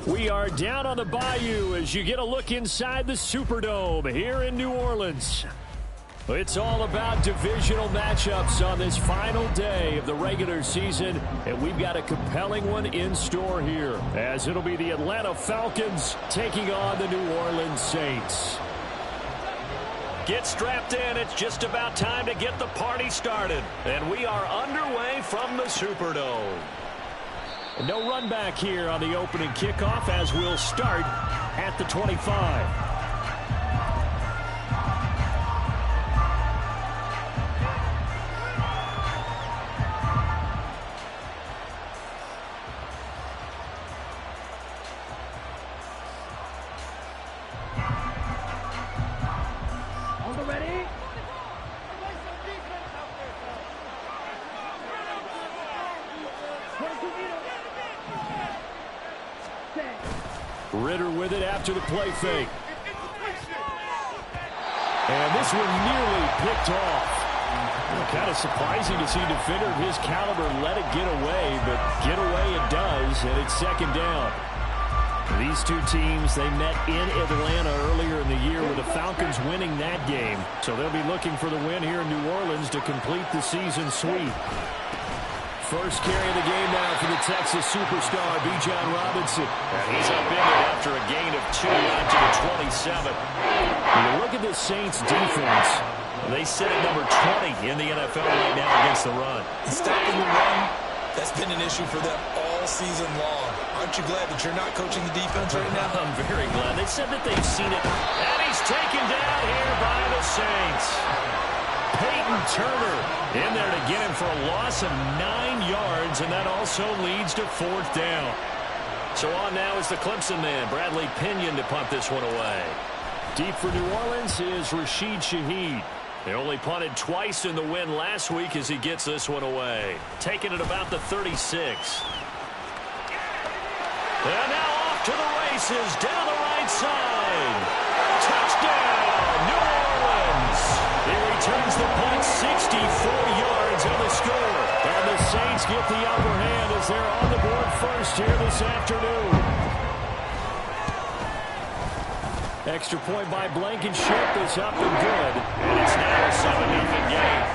We are down on the bayou as you get a look inside the Superdome here in New Orleans. It's all about divisional matchups on this final day of the regular season, and we've got a compelling one in store here, as it'll be the Atlanta Falcons taking on the New Orleans Saints. Get strapped in. It's just about time to get the party started, and we are underway from the Superdome. No run back here on the opening kickoff as we'll start at the 25. Ritter with it after the play fake. And this one nearly picked off. Kind of surprising to see a defender of his caliber let it get away, but get away it does, and it's second down. These two teams, they met in Atlanta earlier in the year with the Falcons winning that game. So they'll be looking for the win here in New Orleans to complete the season sweep. First carry of the game now for the Texas superstar, Bijan Robinson. And he's up in it after a gain of 2 out to the 27. When you look at the Saints defense, they sit at number 20 in the NFL right now against the run. Stopping the run, that's been an issue for them all season long. Aren't you glad that you're not coaching the defense right now? I'm very glad. They said that they've seen it. And he's taken down here by the Saints. Peyton Turner in there to get him for a loss of 9 yards, and that also leads to fourth down. So on now is the Clemson man, Bradley Pinion, to punt this one away. Deep for New Orleans is Rashid Shaheed. They only punted twice in the win last week as he gets this one away. Taking it about the 36. And now off to the races down the right side. Touchdown, New Orleans. He returns the punt 64 yards on the score. And the Saints get the upper hand as they're on the board first here this afternoon. Extra point by Blankenship is up and good. And it's now a 7-0 game.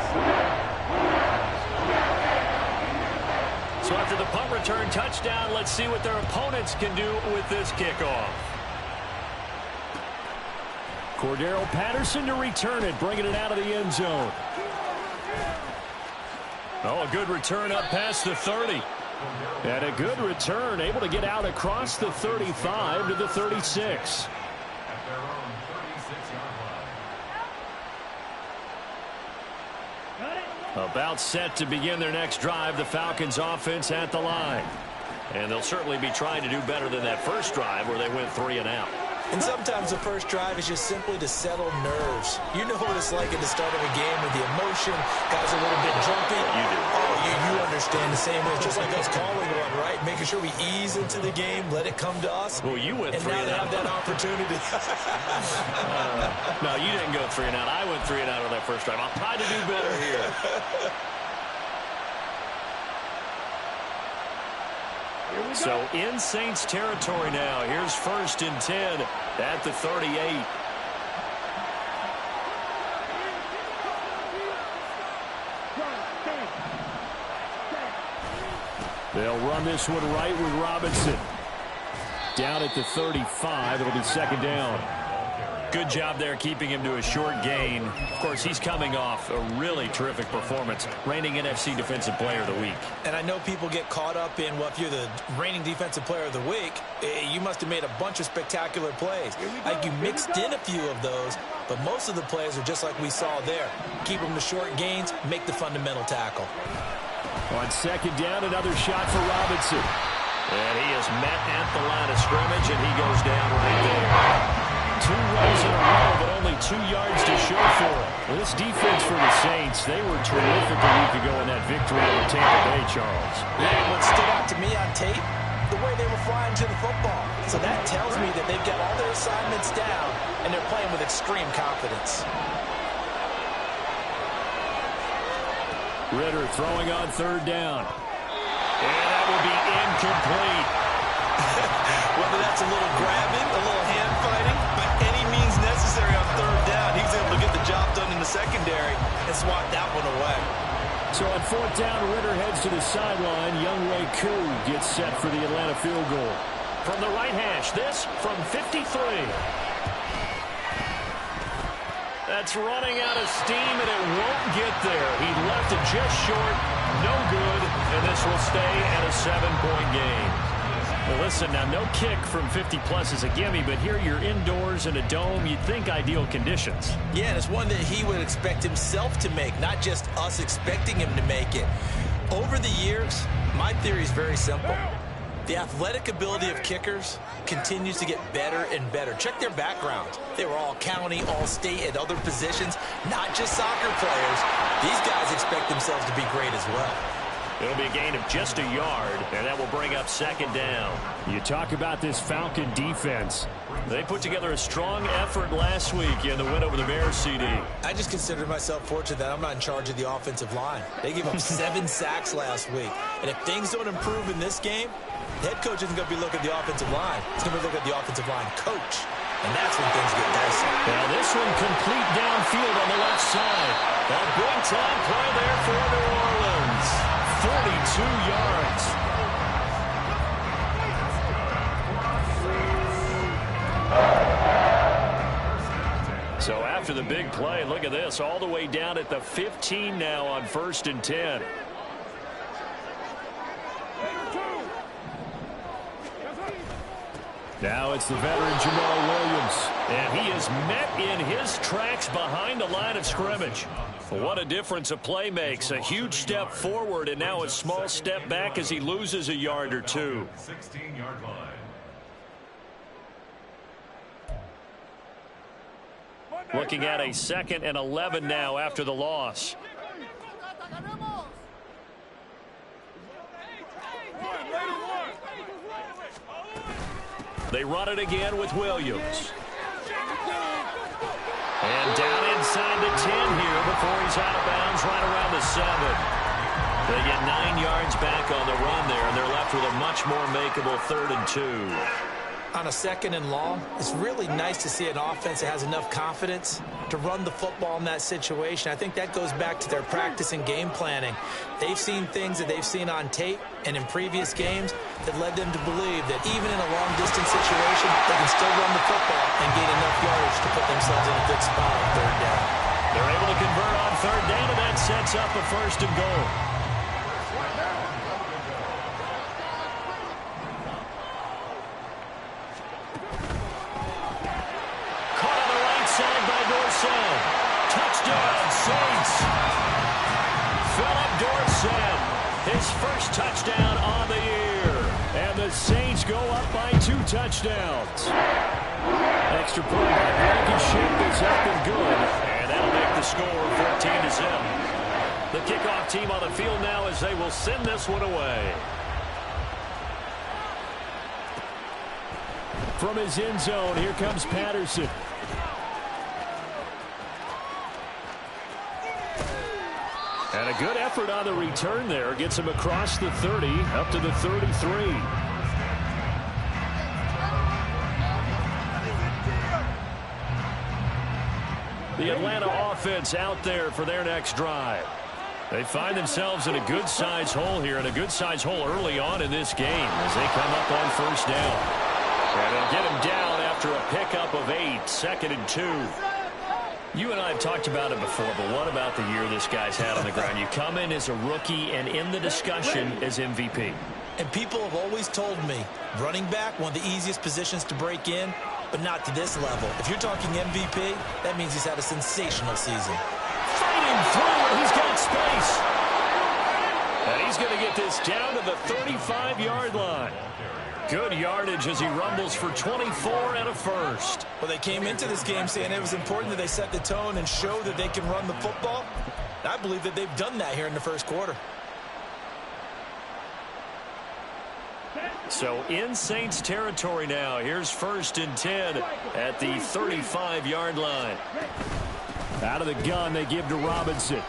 So after the punt return touchdown, let's see what their opponents can do with this kickoff. Cordero Patterson to return it, bringing it out of the end zone. Oh, a good return up past the 30. And a good return, able to get out across the 35 to the 36. About set to begin their next drive, the Falcons offense at the line. And they'll certainly be trying to do better than that first drive where they went 3 and out. And sometimes the first drive is just simply to settle nerves. You know what it's like at the start of a game with the emotion. Guys are a little bit jumpy. You do. Oh, you understand the same way. It's just like us calling one, right? Making sure we ease into the game, let it come to us. Well, you went 3 and out. And now they have that opportunity. No, you didn't go 3 and out. I went 3 and out on that first drive. I'll try to do better here. So in Saints territory now. Here's 1st and 10 at the 38. They'll run this one right with Robinson. Down at the 35. It'll be second down. Good job there keeping him to a short gain. Of course, he's coming off a really terrific performance. Reigning NFC Defensive Player of the Week. And I know people get caught up in, well, if you're the reigning Defensive Player of the Week, you must have made a bunch of spectacular plays. Like you mixed in a few of those, but most of the plays are just like we saw there. Keep them to short gains, make the fundamental tackle. On second down, another shot for Robinson. And he is met at the line of scrimmage, and he goes down right there. 2 runs in a row, but only 2 yards to show for it. Well, this defense for the Saints, they were terrific a week ago in that victory over Tampa Bay, Charles. Yeah, what stood out to me on tape, the way they were flying to the football. So that tells me that they've got all their assignments down, and they're playing with extreme confidence. Ritter throwing on 3rd down. And that will be incomplete. Whether that's secondary and swat that one away. So on fourth down, Ritter heads to the sideline. Younghoe Koo gets set for the Atlanta field goal. From the right hash, this from 53. That's running out of steam, and it won't get there. He left it just short, no good, and this will stay at a 7-point game. Well, listen, now no kick from 50-plus is a gimme, but here you're indoors in a dome. You'd think ideal conditions. Yeah, and it's one that he would expect himself to make, not just us expecting him to make it. Over the years, my theory is very simple. The athletic ability of kickers continues to get better and better. Check their background. They were all county, all state, at other positions, not just soccer players. These guys expect themselves to be great as well. It'll be a gain of just a yard, and that will bring up second down. You talk about this Falcon defense. They put together a strong effort last week in the win over the Bears, CD. I just consider myself fortunate that I'm not in charge of the offensive line. They gave up 7 sacks last week. And if things don't improve in this game, the head coach isn't going to be looking at the offensive line. He's going to be looking at the offensive line coach. And that's when things get dicey. Now this one complete downfield on the left side. A big-time play there for New Orleans. 42 yards. So after the big play, look at this, all the way down at the 15 now on 1st and 10. Now it's the veteran Jamal Williams. And he is met in his tracks behind the line of scrimmage. What a difference a play makes. A huge step forward and now a small step back as he loses a yard or two. 16-yard line. Looking at a 2nd and 11 now after the loss. They run it again with Williams. And down inside the 10 here before he's out of bounds right around the 7. They get 9 yards back on the run there, and they're left with a much more makeable 3rd and 2. On a 2nd and long, it's really nice to see an offense that has enough confidence to run the football in that situation. I think that goes back to their practice and game planning. They've seen things that they've seen on tape and in previous games that led them to believe that even in a long-distance situation, they can still run the football and gain enough yardage to put themselves in a good spot on 3rd down. They're able to convert on 3rd down, and that sets up a 1st and goal. Touchdown, Saints. Philip Dorsett, his first touchdown on the year. And the Saints go up by 2 touchdowns. Extra point by Blankenship is up and good. And that'll make the score 14-0. The kickoff team on the field now as they will send this one away. From his end zone, here comes Patterson. And a good effort on the return there. Gets him across the 30, up to the 33. The Atlanta offense out there for their next drive. They find themselves in a good-sized hole here, and a good-sized hole early on in this game as they come up on 1st down. And they'll get him down after a pickup of 8, 2nd and 2. You and I have talked about it before, but what about the year this guy's had on the ground? You come in as a rookie and in the discussion as MVP. And people have always told me, running back, one of the easiest positions to break in, but not to this level. If you're talking MVP, that means he's had a sensational season. Fighting through, and he's got space. And he's going to get this down to the 35-yard line. Good yardage as he rumbles for 24 and a 1st. Well, they came into this game saying it was important that they set the tone and show that they can run the football. I believe that they've done that here in the 1st quarter. So in Saints territory now. Here's 1st and 10 at the 35-yard line. Out of the gun, they give to Robinson.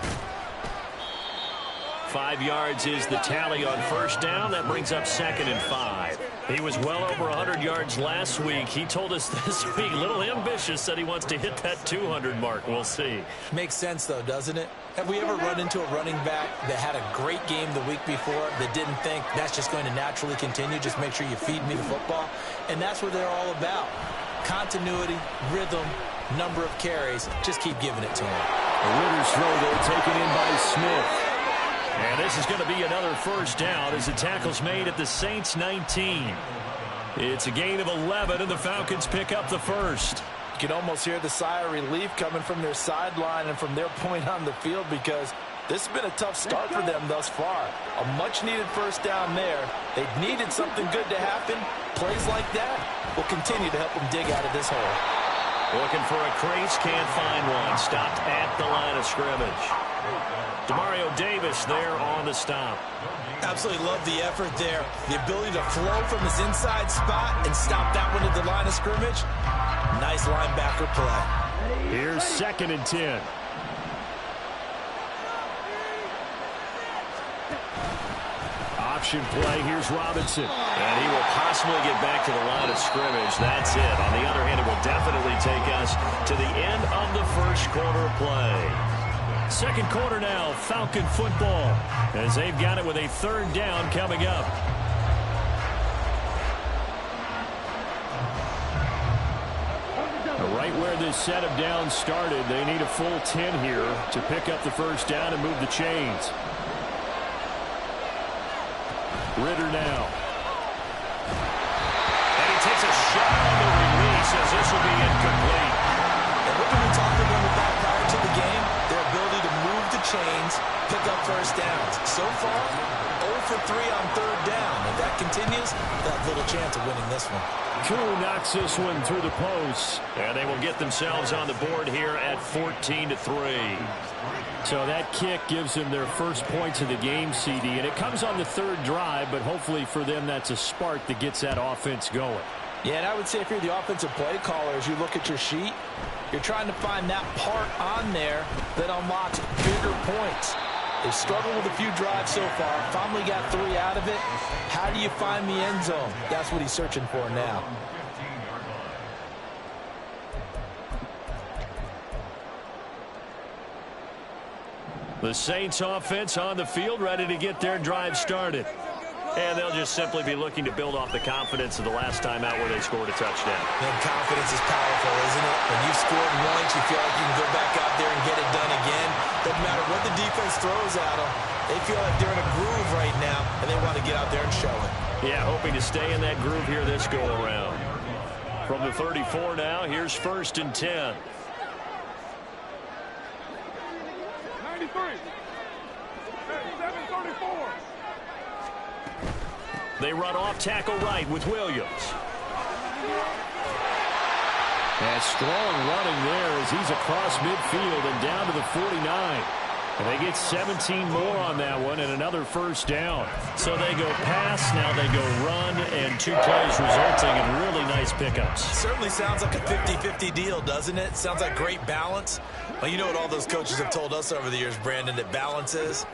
5 yards is the tally on 1st down. That brings up 2nd and 5. He was well over 100 yards last week. He told us this week, a little ambitious, said he wants to hit that 200 mark. We'll see. Makes sense, though, doesn't it? Have we ever run into a running back that had a great game the week before that didn't think that's just going to naturally continue? Just make sure you feed me the football. And that's what they're all about. Continuity, rhythm, number of carries. Just keep giving it to him. The Ritter's throw there taken in by Smith. And this is going to be another first down as the tackle's made at the Saints 19. It's a gain of 11, and the Falcons pick up the first. You can almost hear the sigh of relief coming from their sideline and from their point on the field because this has been a tough start for them thus far. A much-needed first down there. They needed something good to happen. Plays like that will continue to help them dig out of this hole. Looking for a crease, can't find one. Stopped at the line of scrimmage. Demario Davis there on the stop. Absolutely love the effort there. The ability to flow from his inside spot and stop that one at the line of scrimmage. Nice linebacker play. Here's 2nd and 10. Option play. Here's Robinson. And he will possibly get back to the line of scrimmage. That's it. On the other hand, it will definitely take us to the end of the first quarter play. Second quarter now, Falcon football, as they've got it with a 3rd down coming up. Right where this set of downs started, they need a full 10 here to pick up the first down and move the chains. Ritter now. And he takes a shot on the release as this will be incomplete. And what did we talk to them about prior to the game? Their ability to move the chains, pick up first downs. So far, 0 for 3 on 3rd down. If that continues, they'll have little chance of winning this one. Koo knocks this one through the post. And they will get themselves on the board here at 14-3. So that kick gives them their first points of the game, CD. And it comes on the 3rd drive, but hopefully for them that's a spark that gets that offense going. Yeah, and I would say if you're the offensive play caller, as you look at your sheet, you're trying to find that part on there that unlocks bigger points. They've struggled with a few drives so far. Finally got 3 out of it. How do you find the end zone? That's what he's searching for now. The Saints offense on the field, ready to get their drive started. And they'll just simply be looking to build off the confidence of the last time out where they scored a touchdown. And confidence is powerful, isn't it? When you've scored once, you feel like you can go back out there and get it done again. Doesn't matter what the defense throws at them. They feel like they're in a groove right now, and they want to get out there and show it. Yeah, hoping to stay in that groove here this go-around. From the 34 now, here's 1st and 10. 93. 734. They run off tackle right with Williams. And strong running there as he's across midfield and down to the 49. And they get 17 more on that one and another first down. So they go pass, now they go run, and 2 plays resulting in really nice pickups. Certainly sounds like a 50-50 deal, doesn't it? Sounds like great balance. Well, you know what all those coaches have told us over the years, Brandon, that balance is?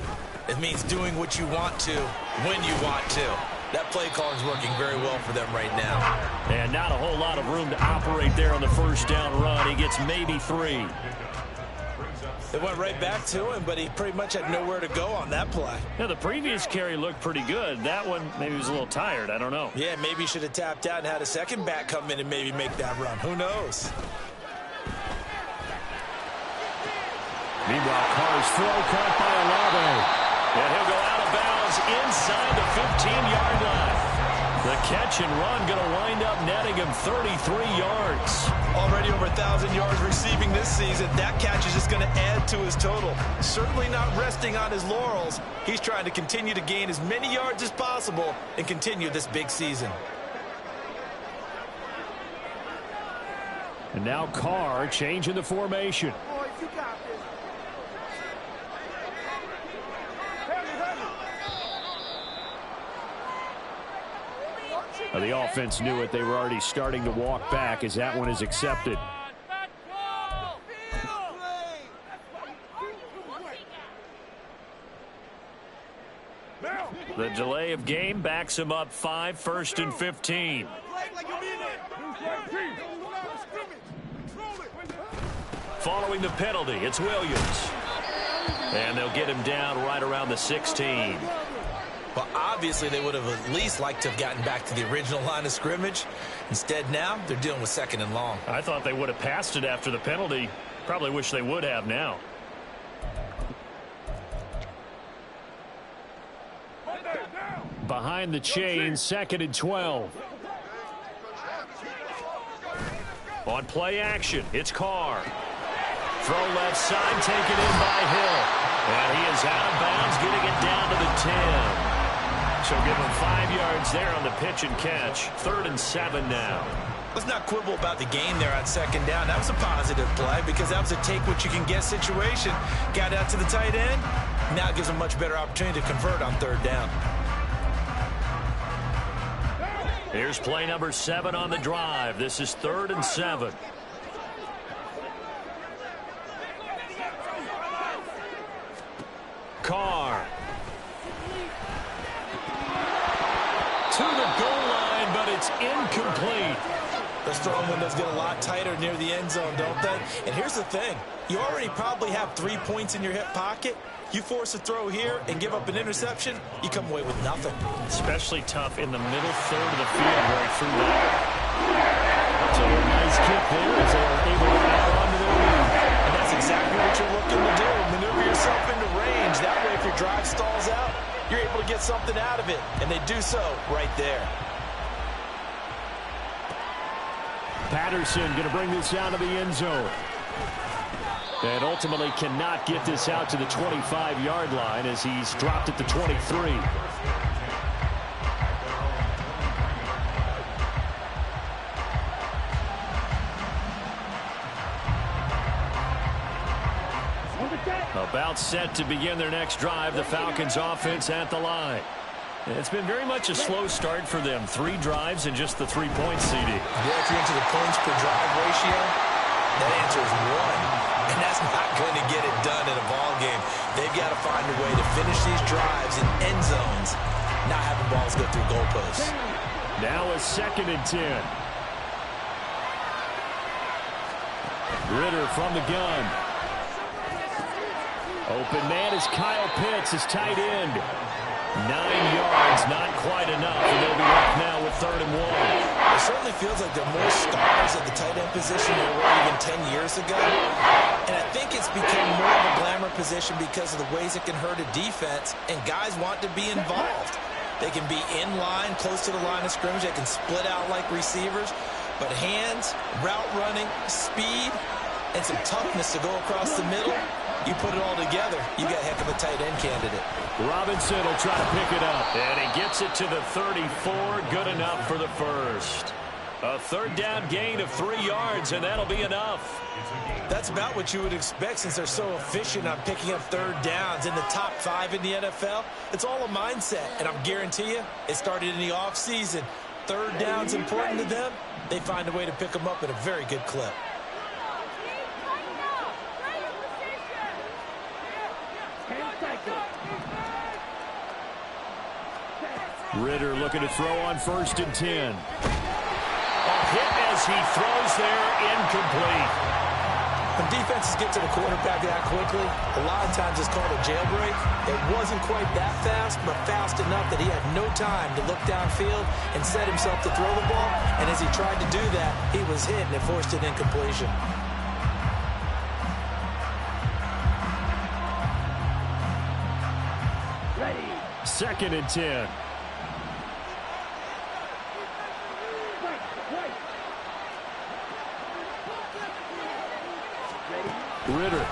It means doing what you want to when you want to. That play call is working very well for them right now. And not a whole lot of room to operate there on the first down run. He gets maybe 3. They went right back to him, but he pretty much had nowhere to go on that play. Yeah, the previous carry looked pretty good. That one, maybe he was a little tired. I don't know. Yeah, maybe he should have tapped out and had a second back come in and maybe make that run. Who knows? Meanwhile, Carr's throw caught by Olave. And he'll go out of bounds inside the 15-yard line. The catch and run going to wind up netting him 33 yards. Already over 1,000 yards receiving this season. That catch is just going to add to his total. Certainly not resting on his laurels. He's trying to continue to gain as many yards as possible and continue this big season. And now Carr changing the formation. Boys, you got this. The offense knew it. They were already starting to walk back as that one is accepted. The delay of game backs him up 5, 1st and 15. Following the penalty, it's Williams. And they'll get him down right around the 16. Well, obviously, they would have at least liked to have gotten back to the original line of scrimmage. Instead, now they're dealing with 2nd and long. I thought they would have passed it after the penalty. Probably wish they would have now. Behind the chain, 2nd and 12. On play action, it's Carr. Throw left side, taken in by Hill. And he is out of bounds, getting it down to the 10. So give him 5 yards there on the pitch and catch. 3rd and 7 now. Let's not quibble about the game there on 2nd down. That was a positive play because that was a take-what-you-can-get situation. Got out to the tight end. Now it gives them a much better opportunity to convert on 3rd down. Here's play number 7 on the drive. This is 3rd and 7. Carr. To the goal line, but it's incomplete. Those throwing windows get a lot tighter near the end zone, don't they? And here's the thing. You already probably have 3 points in your hip pocket. You force a throw here and give up an interception, you come away with nothing. Especially tough in the middle third of the field right through that. So a nice kick there as they are able to add on to their lead. And that's exactly what you're looking to do. Maneuver yourself into range. That way, if your drive stalls out, you're able to get something out of it. And they do so right there. Patterson going to bring this out of the end zone. And ultimately cannot get this out to the 25-yard line as he's dropped at the 23. About set to begin their next drive, the Falcons offense at the line. It's been very much a slow start for them. 3 drives and just the 3 points, CD. Yeah, if you're into the points per drive ratio, that answer is 1. And that's not going to get it done in a ball game. They've got to find a way to finish these drives in end zones, not having balls go through goalposts. Now a 2nd and 10. Ritter from the gun. Open man is Kyle Pitts, his tight end. 9 yards, not quite enough, and they'll be left now with 3rd and 1. It certainly feels like there are more stars at the tight end position than there were even 10 years ago. And I think it's become more of a glamour position because of the ways it can hurt a defense, and guys want to be involved. They can be in line, close to the line of scrimmage. They can split out like receivers. But hands, route running, speed, and some toughness to go across the middle, you put it all together, you got a heck of a tight end candidate. Robinson will try to pick it up. And he gets it to the 34. Good enough for the first. A 3rd down gain of 3 yards, and that'll be enough. That's about what you would expect since they're so efficient on picking up 3rd downs in the top 5 in the NFL. It's all a mindset, and I guarantee you, it started in the offseason. 3rd down's important to them. They find a way to pick them up at a very good clip. Ritter looking to throw on 1st and 10. A hit as he throws there, incomplete. When defenses get to the quarterback that quickly, a lot of times it's called a jailbreak. It wasn't quite that fast, but fast enough that he had no time to look downfield and set himself to throw the ball. And as he tried to do that, he was hit and it forced an incompletion. Ready. 2nd and 10. Ritter. Oh,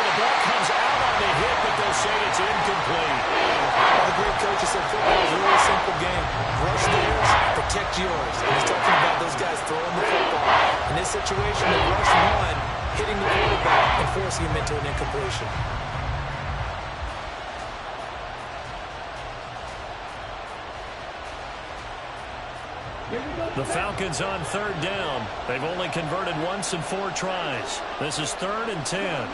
the ball comes out on the hit, but they'll say it's incomplete. Well, the great coaches said football is a really simple game. Rush theirs, protect yours. And he's talking about those guys throwing the football. In this situation, they rush one, hitting the quarterback and forcing him into an incompletion. The Falcons on 3rd down. They've only converted once in 4 tries. This is 3rd and 10.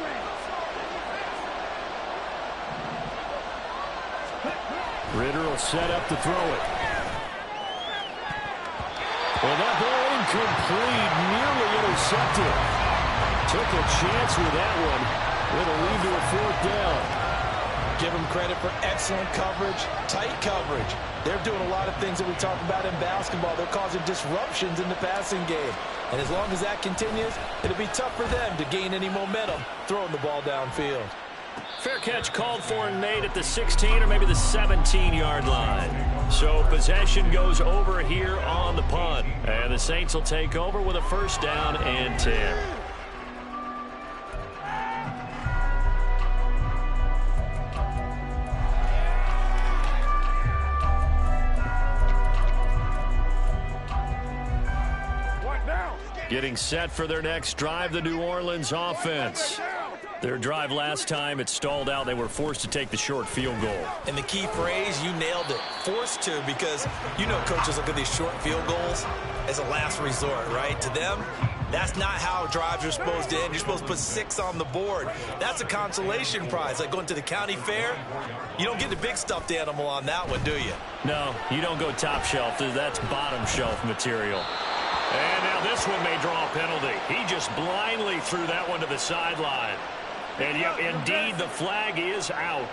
Ritter will set up to throw it. Well, that ball incomplete, nearly intercepted. Took a chance with that one. It'll lead to a 4th down. Give them credit for excellent coverage, tight coverage. They're doing a lot of things that we talk about in basketball. They're causing disruptions in the passing game. And as long as that continues, it'll be tough for them to gain any momentum throwing the ball downfield. Fair catch called for and made at the 16 or maybe the 17-yard line. So possession goes over here on the punt. And the Saints will take over with a 1st down and 10. Getting set for their next drive, the New Orleans offense. Their drive last time, it stalled out. They were forced to take the short field goal. And the key phrase, you nailed it, forced to, because you know coaches look at these short field goals as a last resort, right? To them, that's not how drives are supposed to end. You're supposed to put 6 on the board. That's a consolation prize. Like going to the county fair, you don't get the big stuffed animal on that one, do you? No, you don't go top shelf. That's bottom shelf material. And now this one may draw a penalty. He just blindly threw that one to the sideline. And, yep, indeed, the flag is out.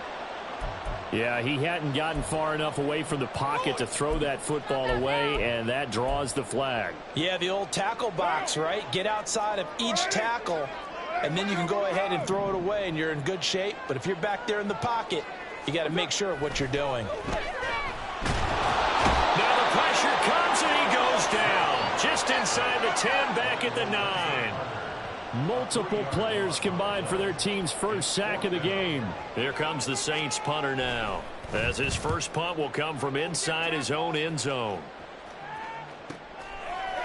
Yeah, he hadn't gotten far enough away from the pocket to throw that football away, and that draws the flag. Yeah, the old tackle box, right? Get outside of each tackle, and then you can go ahead and throw it away, and you're in good shape. But if you're back there in the pocket, you got to make sure of what you're doing. Now the pressure comes, and he goes down. Just inside the 10, back at the 9. Multiple players combined for their team's first sack of the game. Here comes the Saints punter now, as his first punt will come from inside his own end zone.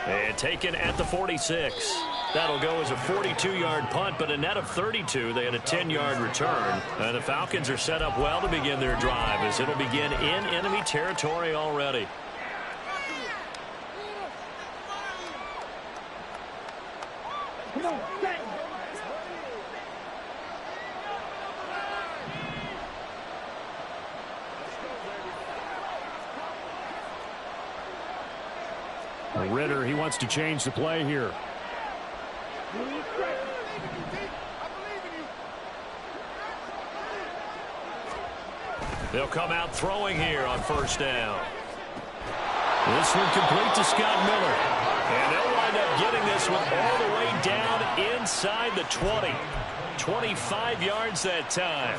And taken at the 46. That'll go as a 42-yard punt, but a net of 32. They had a 10-yard return. And the Falcons are set up well to begin their drive, as it'll begin in enemy territory already. Ritter, he wants to change the play here. They'll come out throwing here on 1st down. This one complete to Scott Miller. And they'll wind up getting this one all the way down inside the 20. 25 yards that time.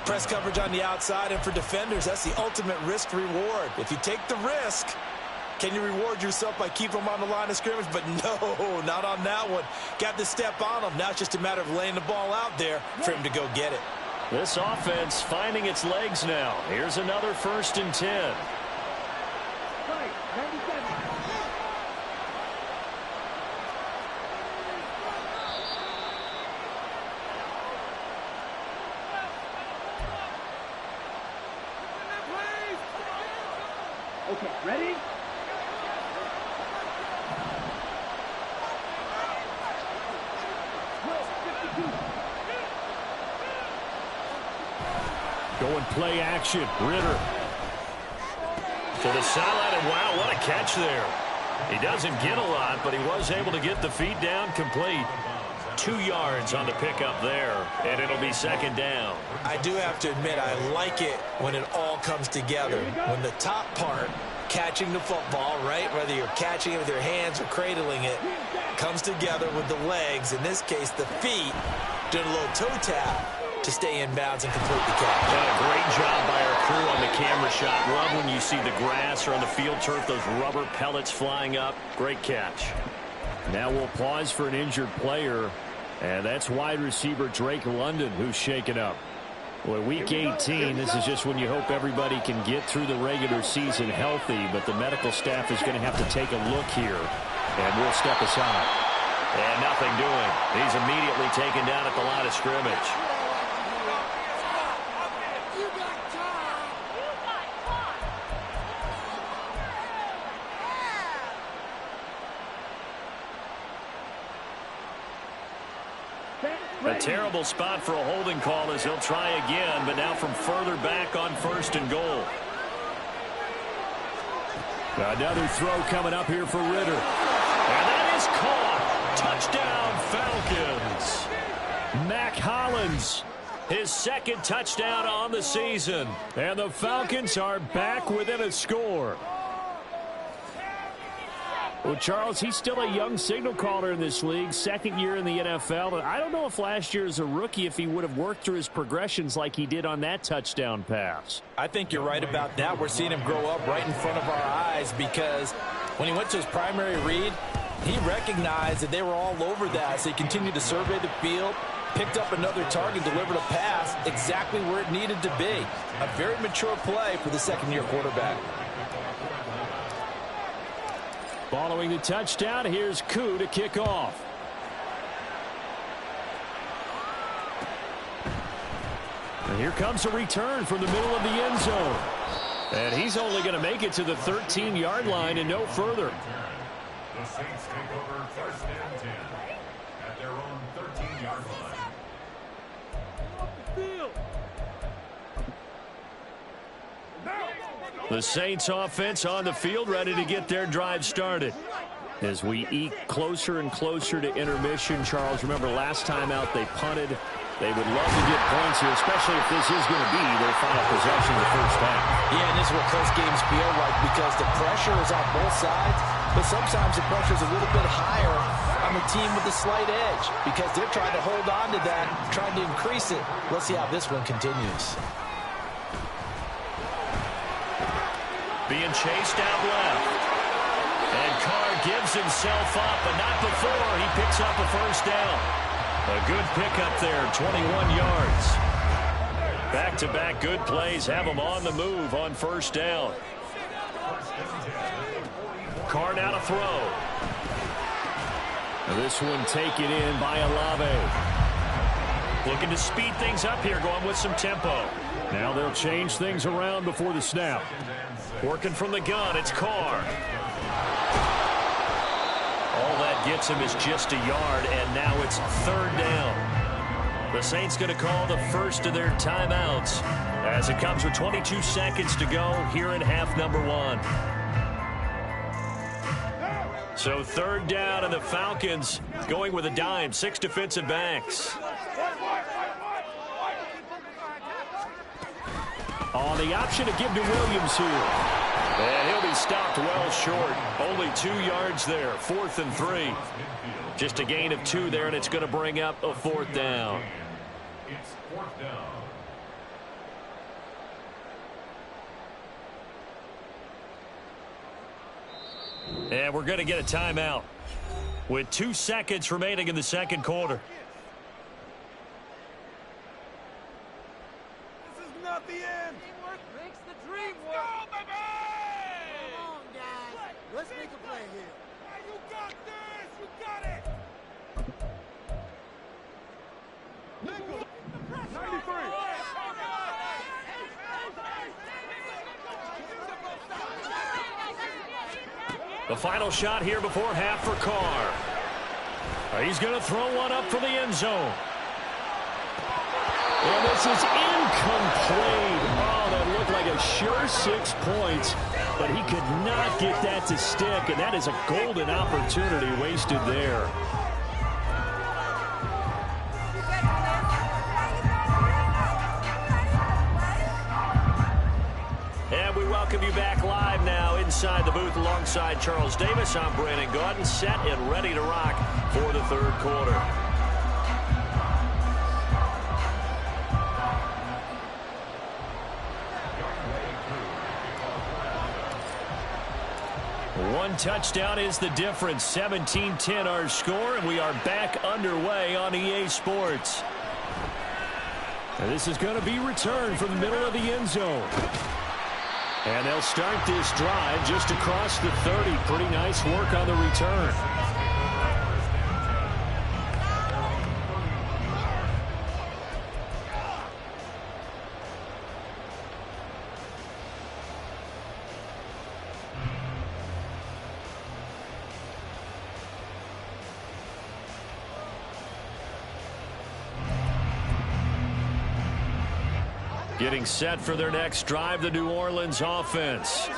Press coverage on the outside, and for defenders, that's the ultimate risk-reward. If you take the risk, can you reward yourself by keeping them on the line of scrimmage? But no, not on that one. Got to step on them. Now it's just a matter of laying the ball out there for him to go get it. This offense finding its legs now. Here's another 1st and 10. Okay, ready? Going play action. Ritter. To the sideline, and wow, what a catch there. He doesn't get a lot, but he was able to get the feet down complete. 2 yards on the pickup there, and it'll be 2nd down. I do have to admit, I like it when it all comes together. When the top part, catching the football, right, whether you're catching it with your hands or cradling it, comes together with the legs, in this case the feet, doing a little toe tap to stay in bounds and complete the catch. And a great job by our crew on the camera shot. Love when you see the grass or on the field turf, those rubber pellets flying up. Great catch. Now we'll pause for an injured player, and that's wide receiver Drake London, who's shaken up. Well, week 18, this is just when you hope everybody can get through the regular season healthy, but the medical staff is going to have to take a look here, and we'll step aside. And nothing doing. He's immediately taken down at the line of scrimmage. A terrible spot for a holding call as he'll try again, but now from further back on 1st and goal. Another throw coming up here for Ritter. And that is caught. Touchdown, Falcons. Mac Hollins, his second touchdown on the season. And the Falcons are back within a score. Well, Charles, he's still a young signal caller in this league, second year in the NFL. I don't know if last year as a rookie if he would have worked through his progressions like he did on that touchdown pass. I think you're right about that. We're seeing him grow up right in front of our eyes because when he went to his primary read, he recognized that they were all over that. So he continued to survey the field, picked up another target, delivered a pass exactly where it needed to be. A very mature play for the second-year quarterback. Following the touchdown, here's Koo to kick off. And here comes a return from the middle of the end zone. And he's only going to make it to the 13-yard line and no further. The Saints take over first and 10 at their own 13-yard line. The Saints offense on the field, ready to get their drive started. As we eke closer and closer to intermission, Charles, remember last time out they punted. They would love to get points here, especially if this is going to be their final possession of the first half. Yeah, and this is what close games feel like because the pressure is on both sides, but sometimes the pressure is a little bit higher on the team with the slight edge because they're trying to hold on to that, trying to increase it. Let's see how this one continues. Being chased out left. And Carr gives himself up, but not before he picks up a first down. A good pickup there, 21 yards. Back-to-back good plays have him on the move on first down. Carr now to throw. This one taken in by Olave. Looking to speed things up here, going with some tempo. Now they'll change things around before the snap. Working from the gun, it's Carr. All that gets him is just a yard, and now it's third down. The Saints going to call the first of their timeouts as it comes with 22 seconds to go here in half number one. So third down, and the Falcons going with a dime, 6 defensive backs. On the option to give to Williams here. And he'll be stopped well short. Only 2 yards there. 4th and 3. Just a gain of 2 there, and it's going to bring up a fourth down. It's fourth down. And we're going to get a timeout with 2 seconds remaining in the second quarter. This is not the end. Teamwork makes the dream work. Go, baby! Come on, guys. Let's make a play here. You got this. You got it. 93. The final shot here before half for Carr. He's going to throw one up for the end zone. And this is incomplete. Oh, that looked like a sure 6 points, but he could not get that to stick, and that is a golden opportunity wasted there. And we welcome you back live now inside the booth alongside Charles Davis. I'm Brandon Gaudin, set and ready to rock for the third quarter. One touchdown is the difference. 17-10 our score, and we are back underway on EA Sports. And this is going to be returned from the middle of the end zone. And they'll start this drive just across the 30. Pretty nice work on the return. Getting set for their next drive, the New Orleans offense.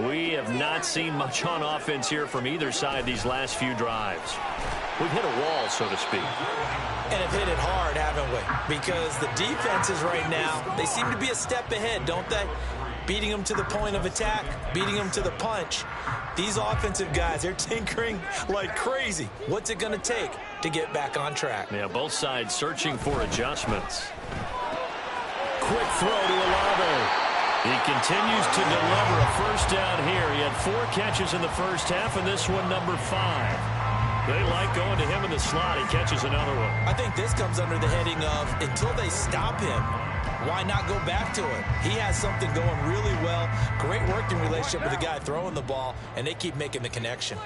We have not seen much on offense here from either side these last few drives. We've hit a wall, so to speak. And have hit it hard, haven't we? Because the defenses right now, they seem to be a step ahead, don't they? Beating them to the point of attack, beating them to the punch. These offensive guys, they're tinkering like crazy. What's it going to take to get back on track? Yeah, both sides searching for adjustments. Quick throw to Olave. He continues to deliver a first down here. He had 4 catches in the first half, and this one number 5. They like going to him in the slot. He catches another one. I think this comes under the heading of until they stop him, why not go back to it? He has something going really well. Great working relationship with the guy throwing the ball, and they keep making the connection.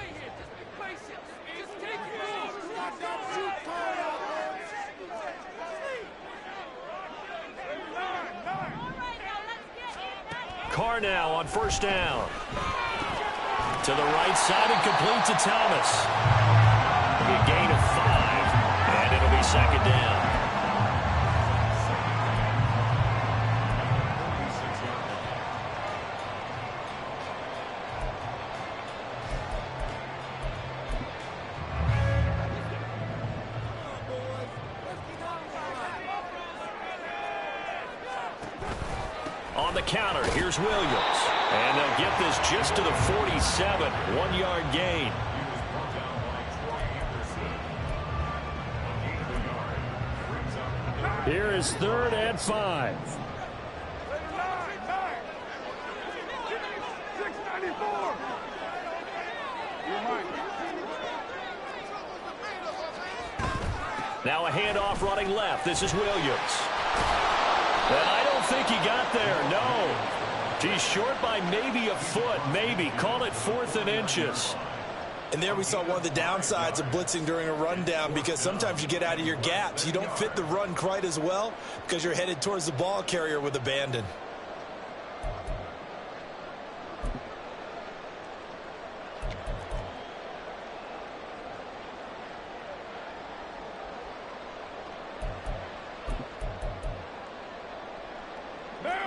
Carr now on first down. To the right side and complete to Thomas. A gain of 5, and it'll be second down. On the counter, here's Williams. And they'll get this just to the 47, 1-yard gain. Here is 3rd and 5. 694. Now a handoff running left. This is Williams. And I don't think he got there, no. He's short by maybe a foot, maybe. Call it 4th and inches. And there we saw one of the downsides of blitzing during a rundown, because sometimes you get out of your gaps. You don't fit the run quite as well because you're headed towards the ball carrier with abandon.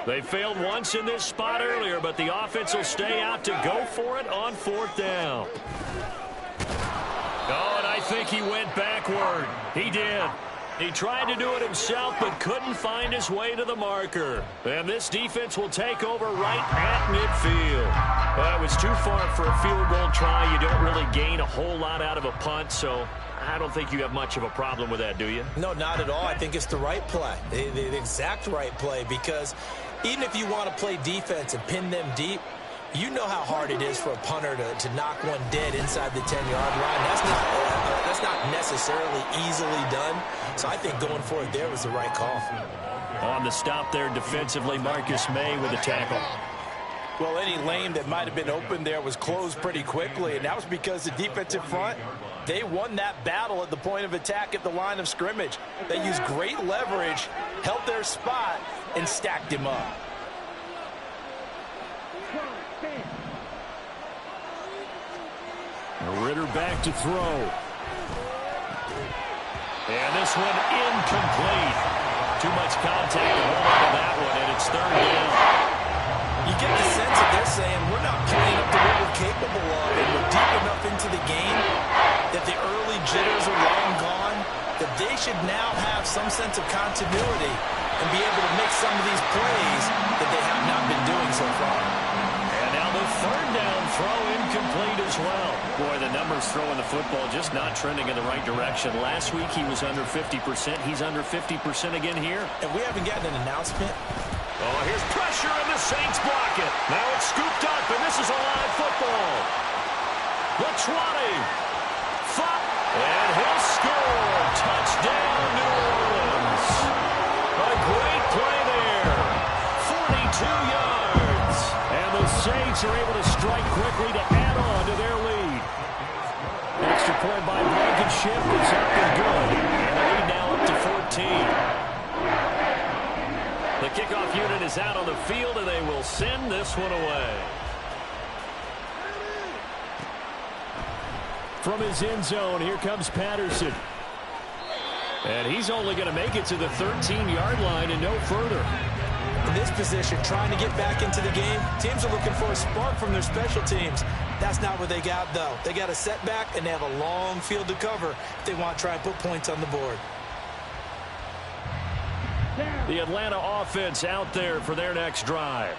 They failed once in this spot earlier, but the offense will stay out to go for it on 4th down. Oh, and I think he went backward. He did. He tried to do it himself, but couldn't find his way to the marker. And this defense will take over right at midfield. That was too far for a field goal try. You don't really gain a whole lot out of a punt, so I don't think you have much of a problem with that, do you? No, not at all. I think it's the right play, the exact right play, because even if you want to play defense and pin them deep, you know how hard it is for a punter to knock one dead inside the 10-yard line. That's not necessarily easily done. So I think going for it there was the right call. On the stop there defensively, Marcus May with the tackle. Well, any lane that might have been open there was closed pretty quickly, and that was because the defensive front, they won that battle at the point of attack at the line of scrimmage. They used great leverage, held their spot, and stacked him up. Ritter back to throw. And this one incomplete. Too much contact on that one, and it's 3rd down. You get the sense that they're saying we're not playing up to what we're capable of, and we're deep enough into the game that the early jitters are long gone, that they should now have some sense of continuity and be able to make some of these plays that they have not been doing so far. And now the 3rd down throw incomplete as well. Boy, the numbers throwing the football just not trending in the right direction. Last week he was under 50%. He's under 50% again here. And we haven't gotten an announcement. Oh, here's pressure, and the Saints block it. Now it's scooped up, and this is a live football. The 20. And he'll score. Touchdown, New Orleans. A great play there. 42 yards. And the Saints are able to strike quickly to add on to their lead. Extra point by Blankenship is up and good. And the lead now up to 14. The kickoff unit is out on the field, and they will send this one away. From his end zone, here comes Patterson. And he's only going to make it to the 13-yard line and no further. in this position, trying to get back into the game. Teams are looking for a spark from their special teams. That's not what they got, though. They got a setback, and they have a long field to cover if they want to try and put points on the board. The Atlanta offense out there for their next drive.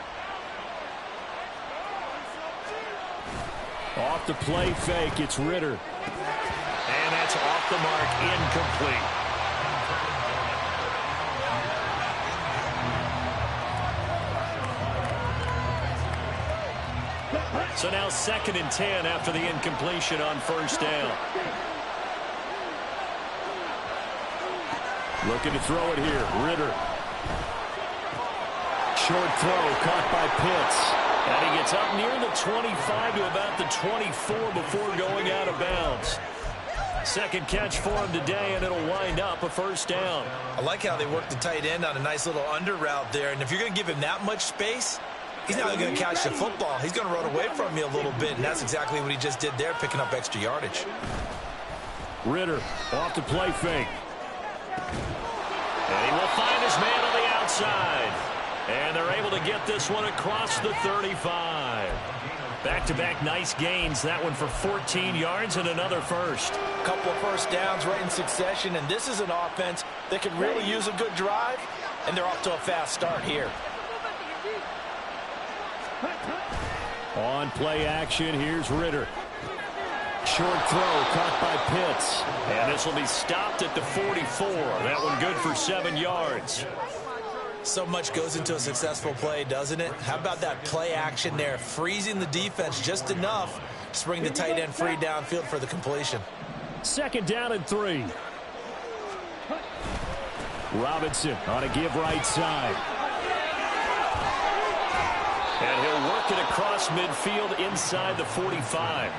Off the play fake, it's Ritter. And that's off the mark, incomplete. So now 2nd and 10 after the incompletion on first down. Looking to throw it here, Ritter. Short throw caught by Pitts. And he gets up near the 25 to about the 24 before going out of bounds. Second catch for him today, and it'll wind up a first down. I like how they work the tight end on a nice little under route there. And if you're going to give him that much space, he's not going to catch the football. He's going to run away from you a little bit, and that's exactly what he just did there, picking up extra yardage. Ritter off the play fake. And he will find his man on the outside. And they're able to get this one across the 35. Back-to-back nice gains. That one for 14 yards and another first. Couple of first downs right in succession, and this is an offense that could really use a good drive, and they're off to a fast start here. On play action, here's Ritter. Short throw caught by Pitts. And this will be stopped at the 44. That one good for 7 yards. So much goes into a successful play, doesn't it? How about that play action there, freezing the defense just enough to bring the tight end free downfield for the completion. 2nd down and 3. Robinson on a give right side. And he'll work it across midfield inside the 45.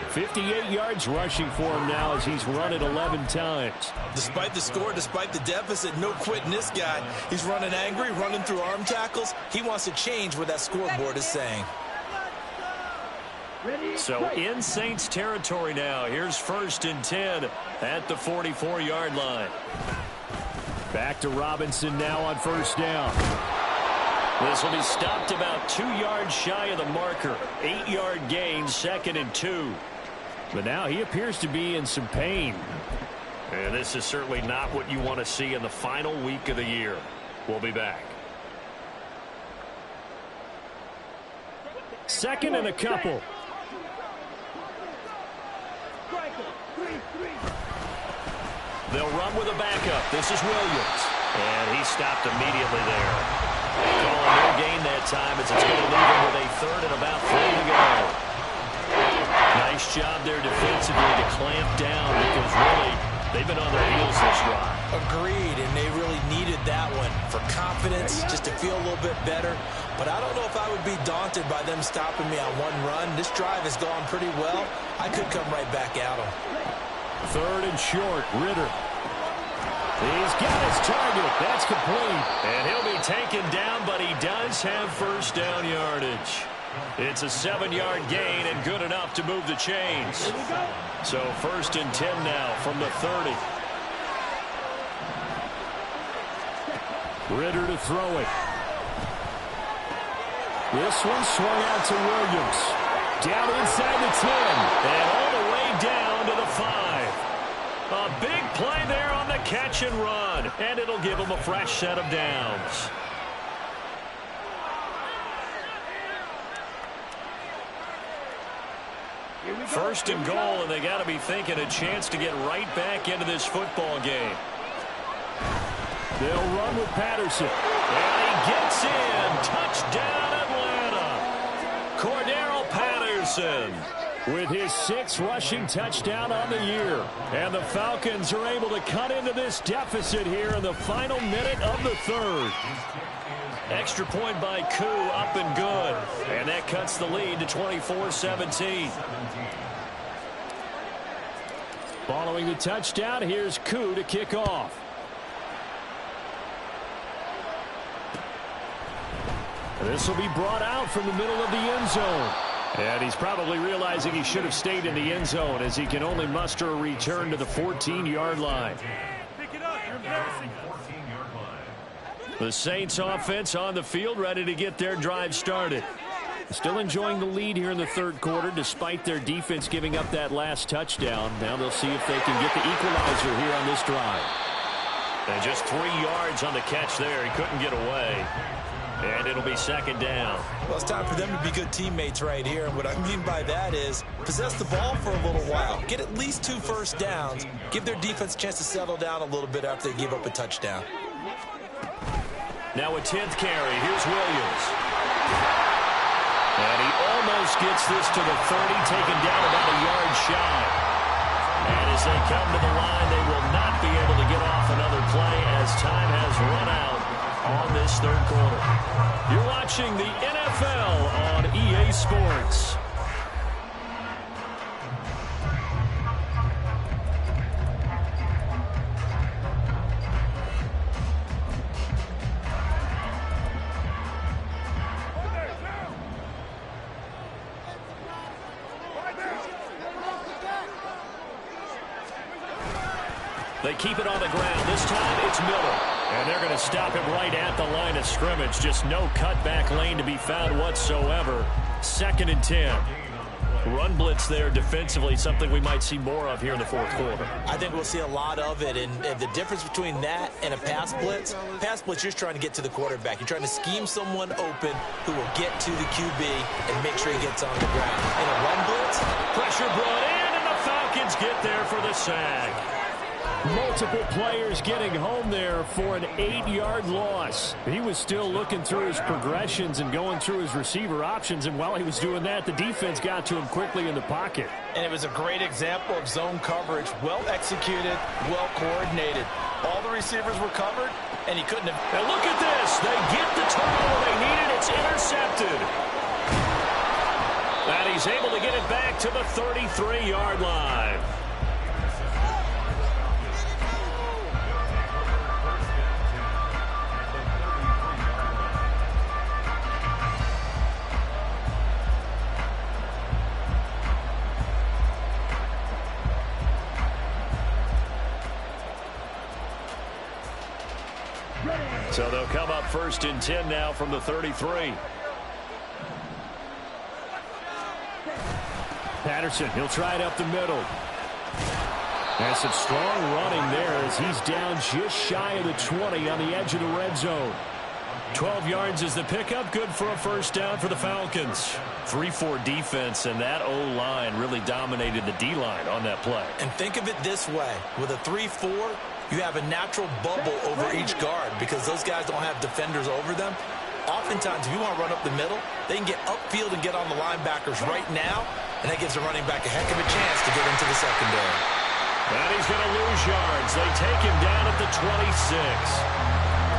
58 yards rushing for him now as he's run it 11 times. Despite the score, despite the deficit, no quitting this guy. He's running angry, running through arm tackles. He wants to change what that scoreboard is saying. So in Saints territory now. Here's 1st and 10 at the 44-yard line. Back to Robinson now on first down. This will be stopped about 2 yards shy of the marker. 8-yard gain, 2nd and 2. But now he appears to be in some pain. And this is certainly not what you want to see in the final week of the year. We'll be back. 2nd and a couple. They'll run with a backup. This is Williams. And he stopped immediately there. Calling no gain that time as it's going to leave him with a 3rd and about 3 to go. Nice job there defensively to clamp down because really they've been on their heels this drive. Agreed, and they really needed that one for confidence, just to feel a little bit better. But I don't know if I would be daunted by them stopping me on one run. This drive has gone pretty well. I could come right back at them. 3rd and short, Ritter. He's got his target. That's complete. And he'll be taken down, but he does have first down yardage. It's a 7-yard gain and good enough to move the chains. So 1st and 10 now from the 30. Ritter to throw it. This one swung out to Williams. Down inside the 10. And all the way down to the 5. A big play there on the catch and run. And it'll give him a fresh set of downs. First and goal, and they got to be thinking a chance to get right back into this football game. They'll run with Patterson. And he gets in. Touchdown, Atlanta. Cordero Patterson with his 6th rushing touchdown on the year. And the Falcons are able to cut into this deficit here in the final minute of the 3rd. Extra point by Koo, up and good. And that cuts the lead to 24-17. Following the touchdown, here's Koo to kick off. This will be brought out from the middle of the end zone. And he's probably realizing he should have stayed in the end zone as he can only muster a return to the 14-yard line. Pick it up. You're embarrassing us. The Saints offense on the field, ready to get their drive started. Still enjoying the lead here in the third quarter, despite their defense giving up that last touchdown. Now they'll see if they can get the equalizer here on this drive. And just 3 yards on the catch there. He couldn't get away. And it'll be second down. Well, it's time for them to be good teammates right here. And what I mean by that is possess the ball for a little while. Get at least 2 first downs. Give their defense a chance to settle down a little bit after they give up a touchdown. Now a 10th carry. Here's Williams. And he almost gets this to the 30, taken down about a yard shy. And as they come to the line, they will not be able to get off another play as time has run out on this third quarter. You're watching the NFL on EA Sports. They keep it on the ground. This time it's Miller. And they're going to stop him right at the line of scrimmage. Just no cutback lane to be found whatsoever. 2nd and 10. Run blitz there defensively, something we might see more of here in the fourth quarter. I think we'll see a lot of it. And the difference between that and a pass blitz, you're just trying to get to the quarterback. You're trying to scheme someone open who will get to the QB and make sure he gets on the ground. In a run blitz, pressure brought in, and the Falcons get there for the sack. Multiple players getting home there for an 8-yard loss. He was still looking through his progressions and going through his receiver options, and while he was doing that, the defense got to him quickly in the pocket. And it was a great example of zone coverage. Well executed, well coordinated. All the receivers were covered, and he couldn't have. And look at this. They get the turnover they needed. It's intercepted. And he's able to get it back to the 33-yard line. So they'll come up 1st and 10 now from the 33. Patterson, he'll try it up the middle. And some strong running there as he's down just shy of the 20 on the edge of the red zone. 12 yards is the pickup. Good for a first down for the Falcons. 3-4 defense, and that O-line really dominated the D-line on that play. And think of it this way. With a 3-4, you have a natural bubble over each guard because those guys don't have defenders over them. Oftentimes, if you want to run up the middle, they can get upfield and get on the linebackers right now, and that gives the running back a heck of a chance to get into the secondary. And he's going to lose yards. They take him down at the 26.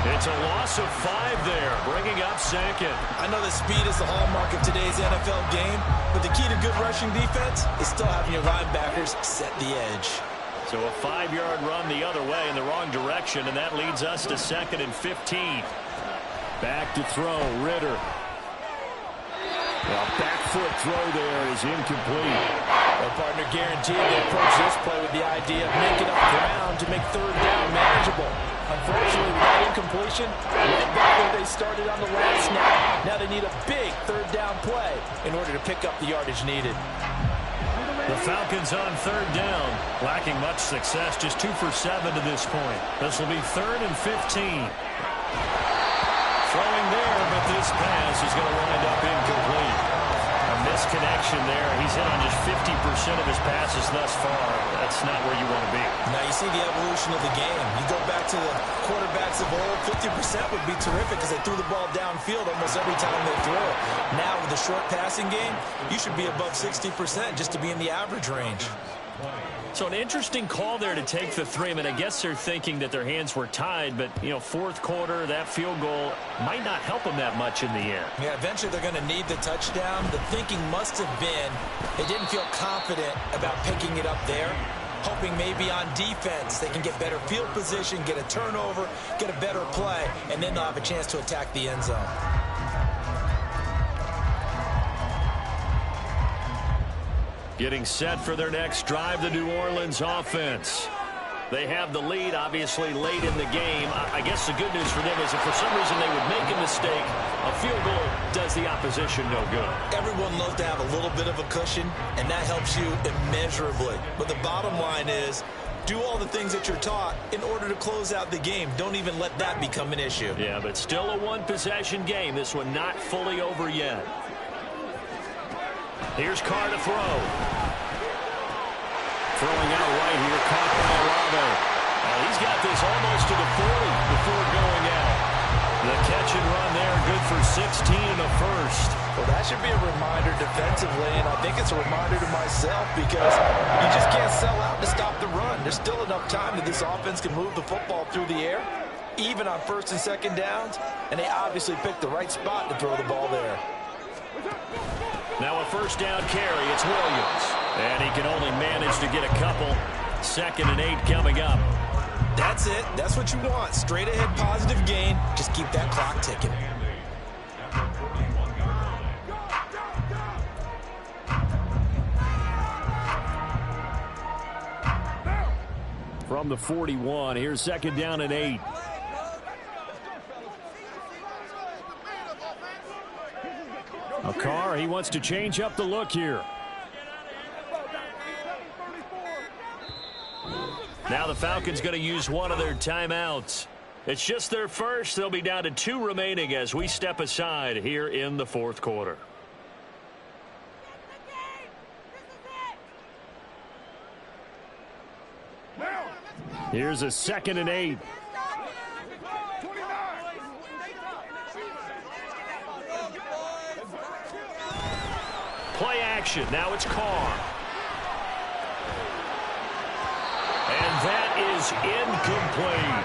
It's a loss of 5 there, bringing up 2nd. I know that speed is the hallmark of today's NFL game, but the key to good rushing defense is still having your linebackers set the edge. So a 5-yard run the other way in the wrong direction, and that leads us to 2nd and 15. Back to throw, Ritter. Well, back foot throw there is incomplete. Well, partner, guaranteed they approach this play with the idea of making up ground to make 3rd down manageable. Unfortunately, with that incompletion, right back where they started on the last snap. Now they need a big 3rd down play in order to pick up the yardage needed. The Falcons on 3rd down, lacking much success, just 2 for 7 to this point. This will be 3rd and 15. Throwing there, but this pass is going to wind up incomplete. A misconnection there. He's hit on just 50% of his passes thus far. That's not where you want to be. Now you see the evolution of the game. You go back to the quarterbacks of old, 50% would be terrific because they threw the ball downfield almost every time they throw it. Now with the short passing game, you should be above 60% just to be in the average range. So an interesting call there to take the 3. I mean, I guess they're thinking that their hands were tied, but, you know, fourth quarter, that field goal might not help them that much in the end. Yeah, eventually they're going to need the touchdown. The thinking must have been they didn't feel confident about picking it up there, hoping maybe on defense they can get better field position, get a turnover, get a better play, and then they'll have a chance to attack the end zone. Getting set for their next drive, the New Orleans offense. They have the lead, obviously, late in the game. I guess the good news for them is if for some reason they would make a mistake, a field goal does the opposition no good. Everyone loves to have a little bit of a cushion, and that helps you immeasurably. But the bottom line is, do all the things that you're taught in order to close out the game. Don't even let that become an issue. Yeah, but still a one-possession game. This one not fully over yet. Here's Carr to throw. Throwing out right here, caught by Olave. He's got this almost to the 40 before going out. The catch and run there, good for 16 and a first. Well, that should be a reminder defensively, and I think it's a reminder to myself because you just can't sell out to stop the run. There's still enough time that this offense can move the football through the air, even on first and second downs, and they obviously picked the right spot to throw the ball there. Now a first down carry, it's Williams. And he can only manage to get a couple. 2nd and 8 coming up. That's it. That's what you want. Straight ahead positive gain. Just keep that clock ticking. From the 41, here's 2nd down and 8. Carr, he wants to change up the look here. Now the Falcons going to use one of their timeouts. It's just their first. They'll be down to 2 remaining as we step aside here in the 4th quarter. Here's a 2nd and 8. Play action. Now it's Carr. And that is incomplete.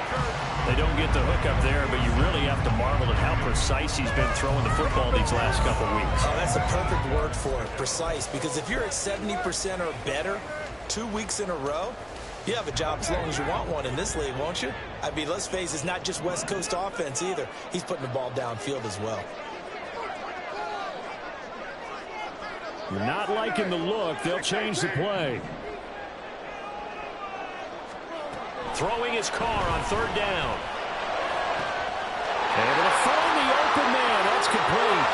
They don't get the hook up there, but you really have to marvel at how precise he's been throwing the football these last couple weeks. Oh, that's a perfect word for it, precise, because if you're at 70% or better 2 weeks in a row, you have a job as long as you want one in this league, won't you? I mean, let's face it, it's not just West Coast offense either. He's putting the ball downfield as well. You're not liking the look. They'll change the play. Throwing his Carr on 3rd down. Able to find the open man. That's complete.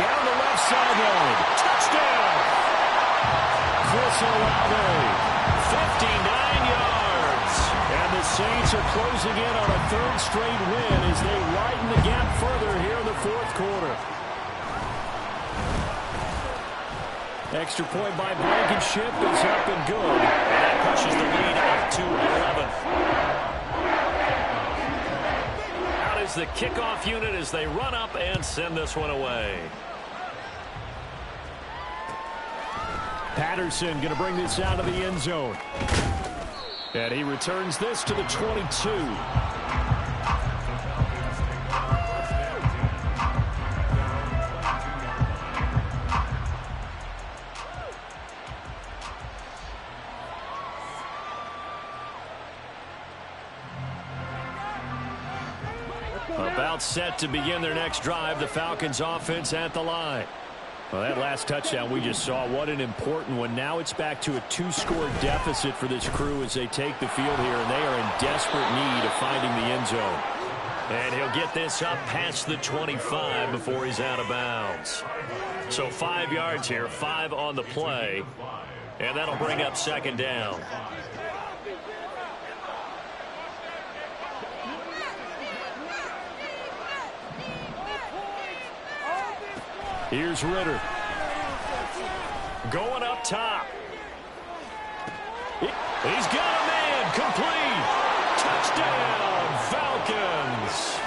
Down the left sideline. Touchdown. Chris Olave. 59 yards. And the Saints are closing in on a 3rd straight win as they widen the gap further here in the 4th quarter. Extra point by Blankenship is up and good. And that pushes the lead up to 11. Out is the kickoff unit as they run up and send this one away. Patterson going to bring this out of the end zone. And he returns this to the 22. About set to begin their next drive. The Falcons offense at the line. Well, that last touchdown we just saw, what an important one. Now it's back to a 2-score deficit for this crew as they take the field here, and they are in desperate need of finding the end zone. And he'll get this up past the 25 before he's out of bounds. So 5 yards here, 5 on the play, and that'll bring up 2nd down. Here's Ritter. Going up top. He's got a man. Complete. Touchdown, Falcons.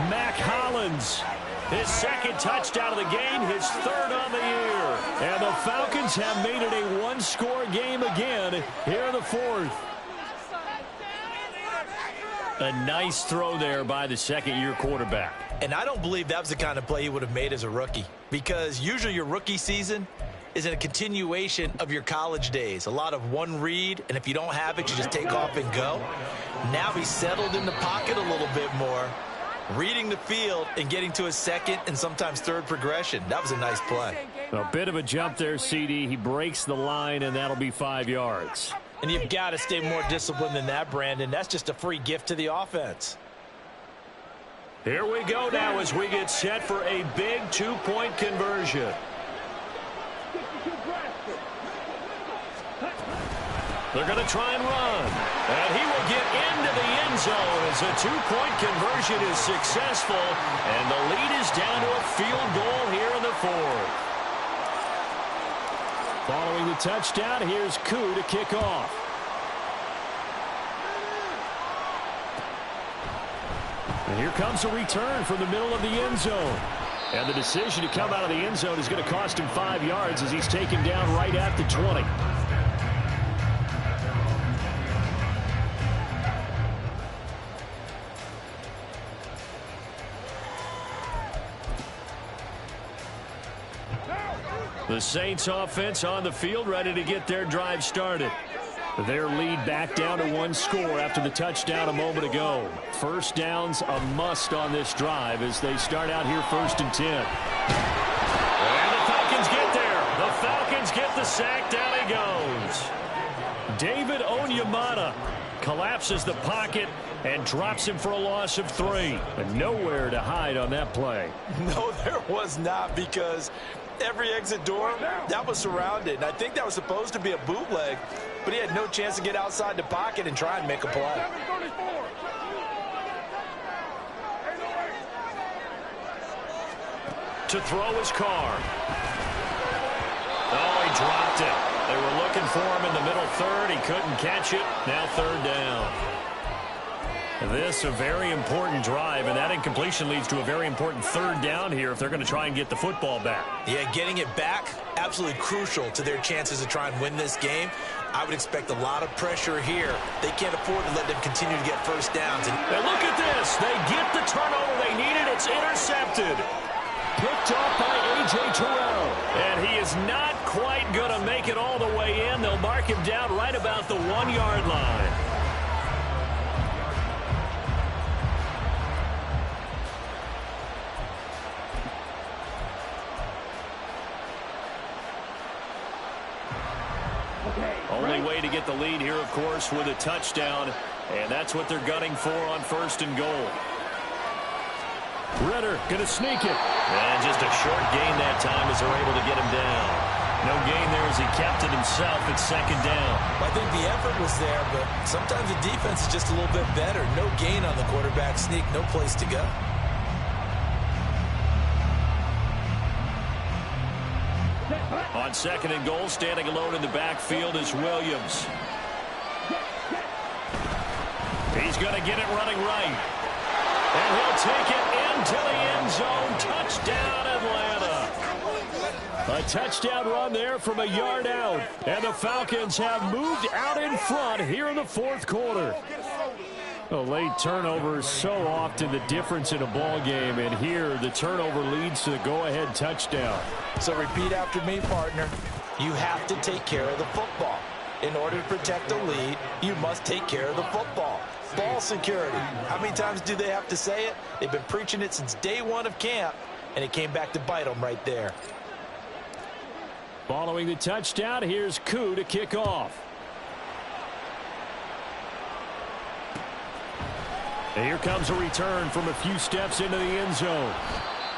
Mac Hollins. His 2nd touchdown of the game, his 3rd on the year. And the Falcons have made it a 1-score game again here in the 4th. A nice throw there by the 2nd-year quarterback. And I don't believe that was the kind of play he would have made as a rookie, because usually your rookie season is a continuation of your college days. A lot of one read, and if you don't have it, you just take off and go. Now he's settled in the pocket a little bit more, reading the field and getting to his 2nd and sometimes 3rd progression. That was a nice play. A bit of a jump there, CD. He breaks the line, and that'll be 5 yards. And you've got to stay more disciplined than that, Brandon. That's just a free gift to the offense. Here we go now as we get set for a big two-point conversion. They're going to try and run. And he will get into the end zone as a two-point conversion is successful. And the lead is down to a field goal here in the fourth. Following the touchdown, here's Koo to kick off. And here comes a return from the middle of the end zone. And the decision to come out of the end zone is going to cost him 5 yards as he's taken down right at the 20. The Saints offense on the field, ready to get their drive started. Their lead back down to 1 score after the touchdown a moment ago. First down's a must on this drive as they start out here 1st and 10. And the Falcons get there. The Falcons get the sack. Down he goes. David Onyemata collapses the pocket and drops him for a loss of 3. And nowhere to hide on that play. No, there was not, because every exit door, that was surrounded. And I think that was supposed to be a bootleg, but he had no chance to get outside the pocket and try and make a play. To throw his Carr. Oh, he dropped it. They were looking for him in the middle third. He couldn't catch it. Now 3rd down. This a very important drive, and that incompletion leads to a very important 3rd down here if they're going to try and get the football back. Yeah, getting it back, absolutely crucial to their chances to try and win this game. I would expect a lot of pressure here. They can't afford to let them continue to get first downs. And look at this. They get the turnover they needed. It's intercepted. Picked off by A.J. Terrell. And he is not quite going to make it all the way in. They'll mark him down right about the 1-yard line. Only way to get the lead here, of course, with a touchdown. And that's what they're gunning for on 1st and goal. Renner going to sneak it. And just a short gain that time as they're able to get him down. No gain there as he kept it himself at 2nd down. I think the effort was there, but sometimes the defense is just a little bit better. No gain on the quarterback sneak, no place to go. On 2nd and goal, standing alone in the backfield is Williams. He's going to get it running right. And he'll take it into the end zone. Touchdown, Atlanta. A touchdown run there from a yard out. And the Falcons have moved out in front here in the 4th quarter. A late turnover is so often the difference in a ball game, and here the turnover leads to the go-ahead touchdown. So repeat after me, partner. You have to take care of the football. In order to protect the lead, you must take care of the football. Ball security. How many times do they have to say it? They've been preaching it since day 1 of camp, and it came back to bite them right there. Following the touchdown, here's Koo to kick off. And here comes a return from a few steps into the end zone.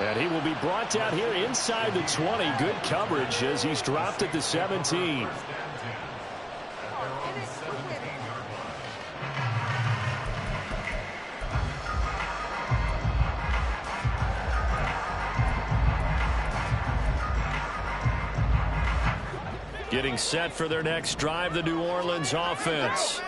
And he will be brought down here inside the 20. Good coverage as he's dropped at the 17. Getting set for their next drive, the New Orleans offense.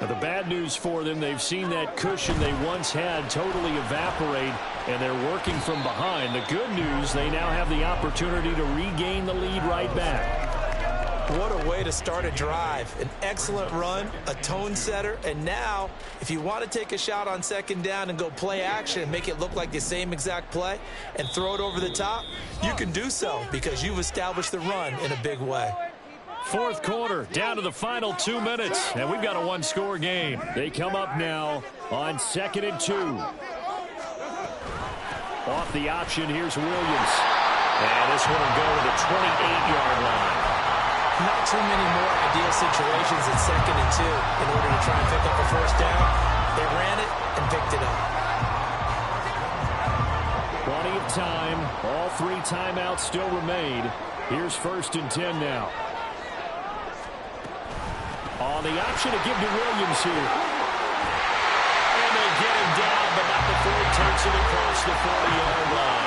Now, the bad news for them, they've seen that cushion they once had totally evaporate, and they're working from behind. The good news, they now have the opportunity to regain the lead right back. What a way to start a drive. An excellent run, a tone setter, and now, if you want to take a shot on 2nd down and go play action and make it look like the same exact play and throw it over the top, you can do so because you've established the run in a big way. 4th quarter, down to the final 2 minutes, and we've got a 1-score game. They come up now on 2nd and 2. Off the option, here's Williams. And this one will go to the 28-yard line. Not too many more ideal situations at 2nd and 2 in order to try and pick up a first down. They ran it and picked it up. Plenty of time. All 3 timeouts still remain. Here's 1st and 10 now. On the option to give to Williams here. And they get him down, but not before he takes it across the 40-yard line.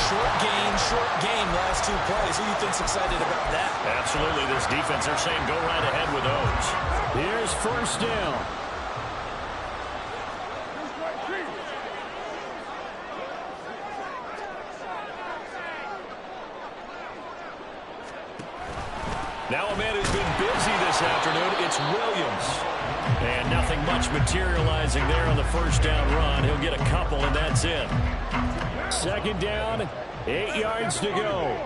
Short game, last 2 plays. Who do you think's excited about that? Absolutely. This defense, they're saying go right ahead with those. Here's 1st down. Now a man who's been busy this afternoon, it's Williams. And nothing much materializing there on the 1st down run. He'll get a couple, and that's it. 2nd down, 8 yards to go.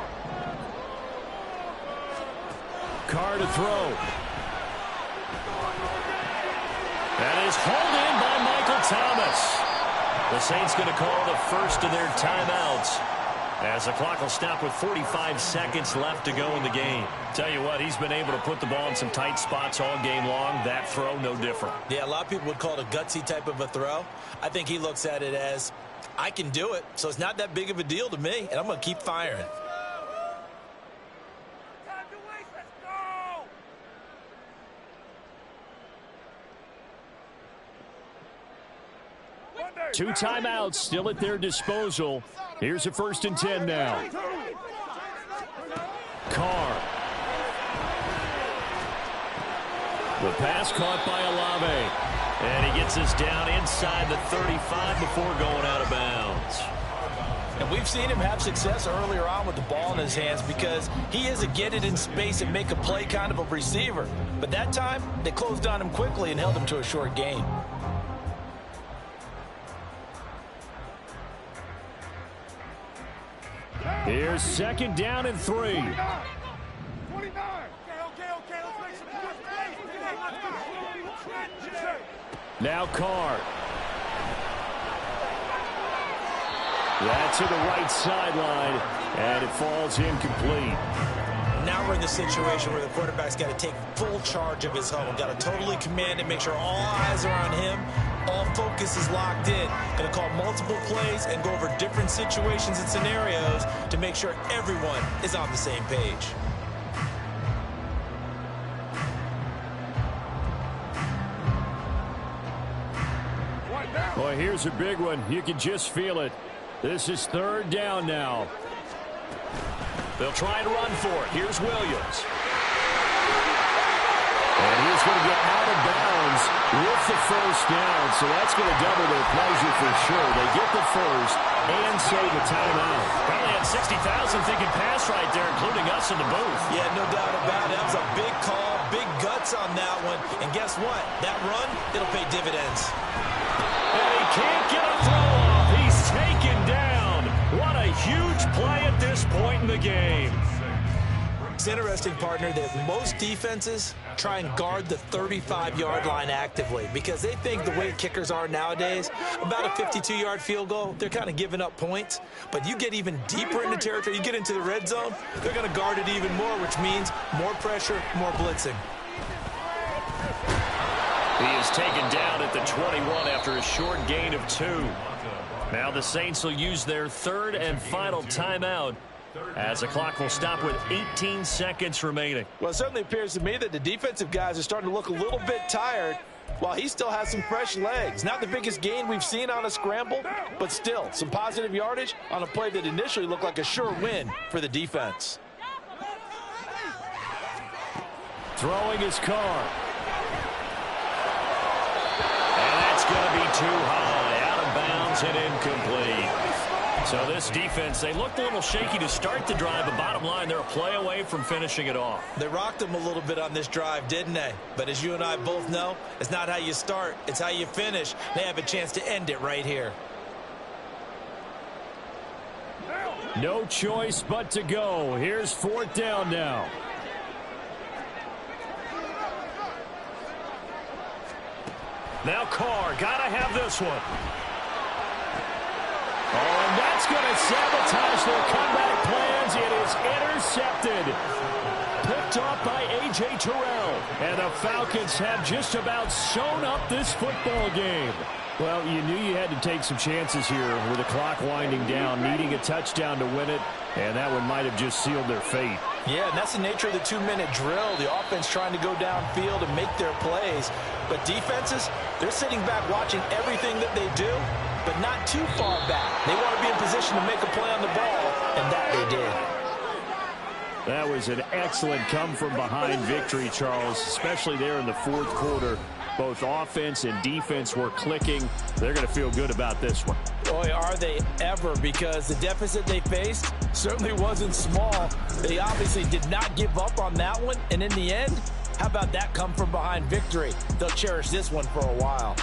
Carr to throw. That is hauled in by Michael Thomas. The Saints going to call the first of their timeouts, as the clock will stop with 45 seconds left to go in the game. Tell you what, he's been able to put the ball in some tight spots all game long. That throw, no different. Yeah, a lot of people would call it a gutsy type of a throw. I think he looks at it as, I can do it, so it's not that big of a deal to me, and I'm going to keep firing. Time to waste, let's go! 2 timeouts still at their disposal. Here's a 1st and 10 now. Carr. The pass caught by Olave. And he gets us down inside the 35 before going out of bounds. And we've seen him have success earlier on with the ball in his hands because he is a get it in space and make a play kind of a receiver. But that time, they closed on him quickly and held him to a short gain. Here's 2nd down and 3. 29. Okay, let's make some plays. Now Carr. That's to the right sideline, and it falls incomplete. Now we're in the situation where the quarterback's got to take full charge of his home. Got to totally command it, make sure all eyes are on him. All focus is locked in. Going to call multiple plays and go over different situations and scenarios to make sure everyone is on the same page. Boy, here's a big one. You can just feel it. This is 3rd down now. They'll try and run for it. Here's Williams. And he's going to get out of bounds with the 1st down, so that's going to double their pleasure for sure. They get the 1st and save a timeout. Probably had 60,000 thinking pass right there, including us in the booth. Yeah, no doubt about it. That was a big call, big guts on that one. And guess what? That run, it'll pay dividends. And he can't get a throw off. He's taken down. What a huge play at this point in the game. It's interesting, partner, that most defenses try and guard the 35-yard line actively because they think the way kickers are nowadays, about a 52-yard field goal, they're kind of giving up points. But you get even deeper into territory, you get into the red zone, they're going to guard it even more, which means more pressure, more blitzing. He is taken down at the 21 after a short gain of 2. Now the Saints will use their 3rd and final timeout, as the clock will stop with 18 seconds remaining. Well, it certainly appears to me that the defensive guys are starting to look a little bit tired while he still has some fresh legs. Not the biggest gain we've seen on a scramble, but still some positive yardage on a play that initially looked like a sure win for the defense. Throwing his Carr. And that's going to be too high, out of bounds and incomplete. So this defense, they looked a little shaky to start the drive, but bottom line, they're a play away from finishing it off. They rocked them a little bit on this drive, didn't they? But as you and I both know, it's not how you start, it's how you finish. They have a chance to end it right here. No choice but to go. Here's 4th down now. Now Carr, gotta have this one. Oh, and that's going to sabotage their comeback plan hands. It is intercepted. Picked off by A.J. Terrell. And the Falcons have just about sewn up this football game. Well, you knew you had to take some chances here with the clock winding down, needing a touchdown to win it, and that one might have just sealed their fate. Yeah, and that's the nature of the 2-minute drill. The offense trying to go downfield and make their plays. But defenses, they're sitting back watching everything that they do, but not too far back. They want to be in position to make a play on the ball, and that they did. That was an excellent come-from-behind victory, Charles, especially there in the fourth quarter. Both offense and defense were clicking. They're going to feel good about this one. Boy, are they ever, because the deficit they faced certainly wasn't small. They obviously did not give up on that one, and in the end, how about that come-from-behind victory? They'll cherish this one for a while.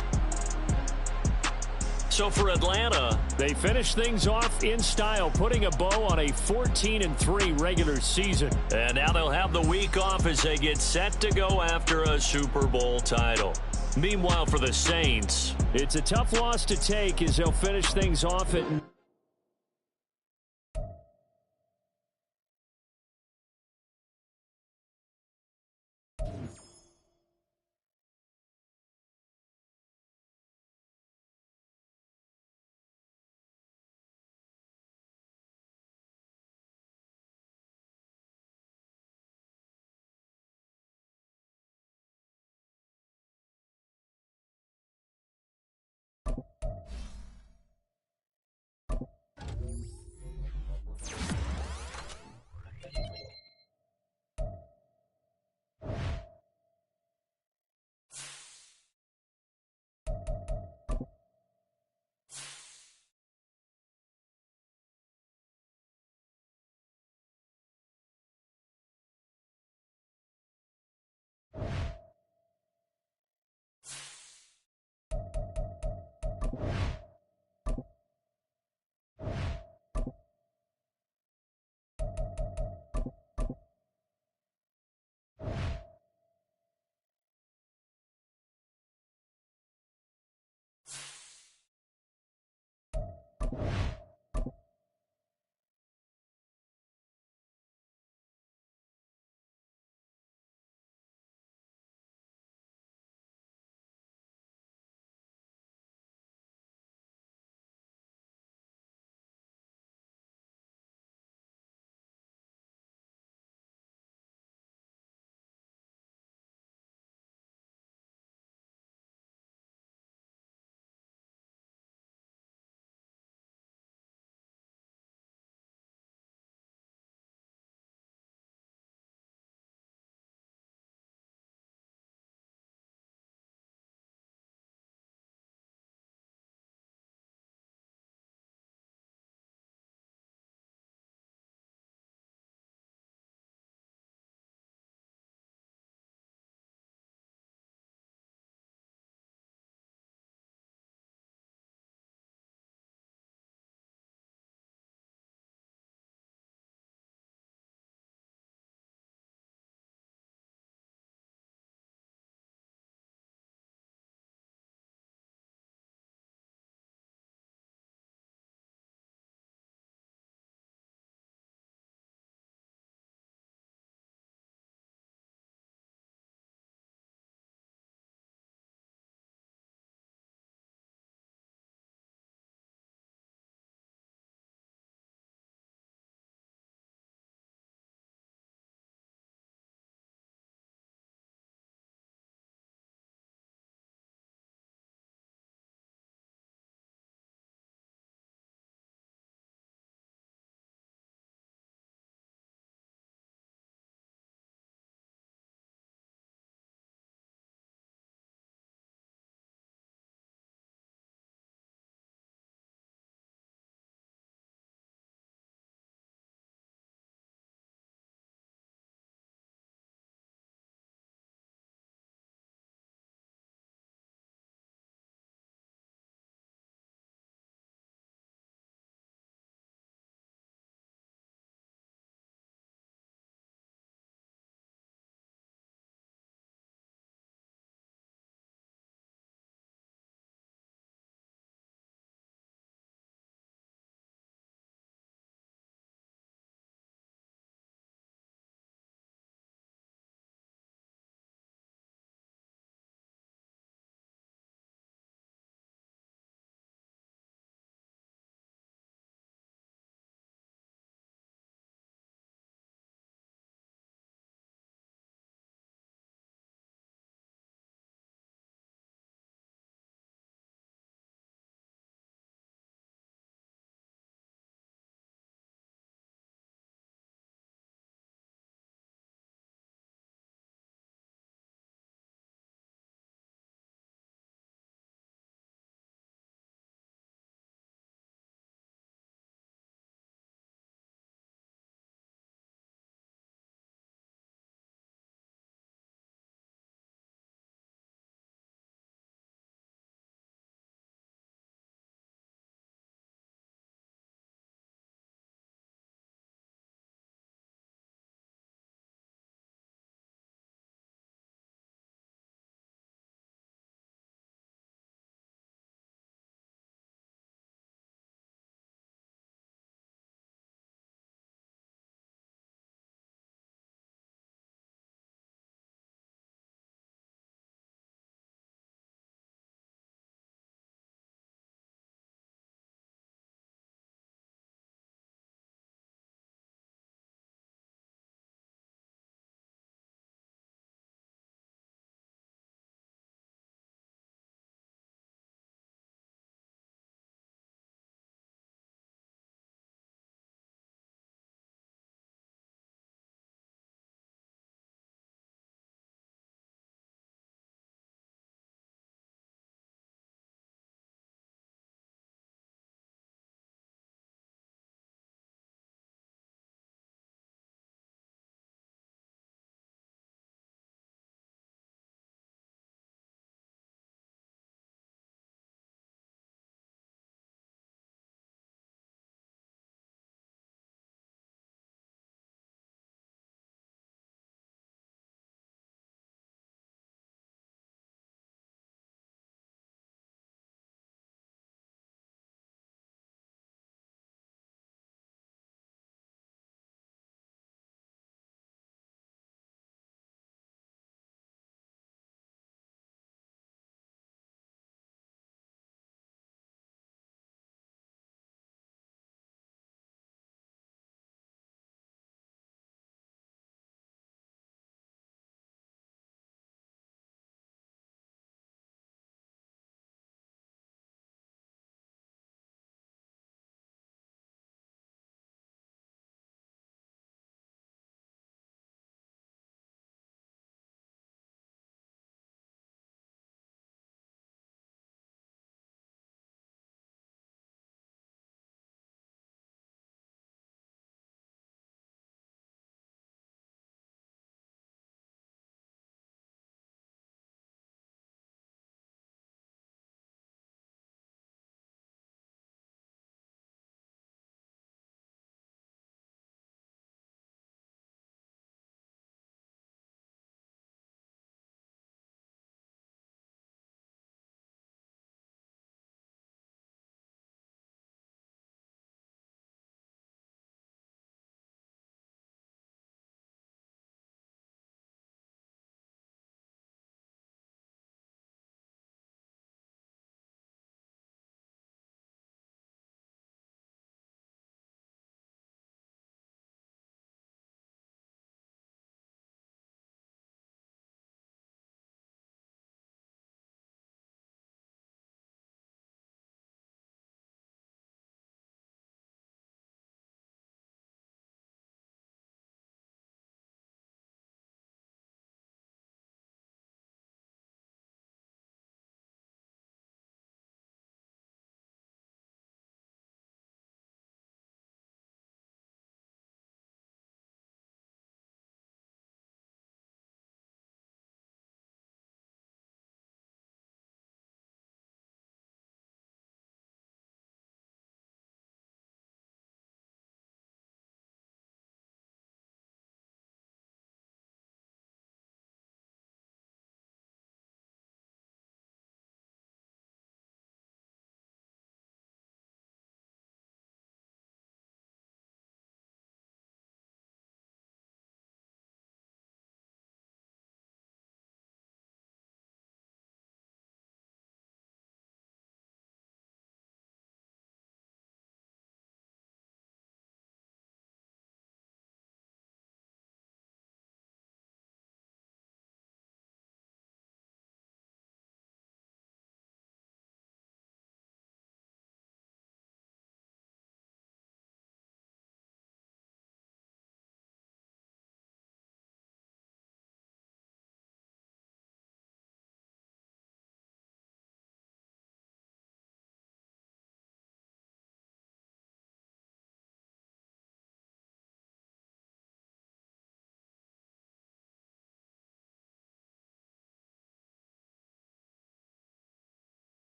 So for Atlanta, they finish things off in style, putting a bow on a 14-3 regular season. And now they'll have the week off as they get set to go after a Super Bowl title. Meanwhile, for the Saints, it's a tough loss to take as they'll finish things off at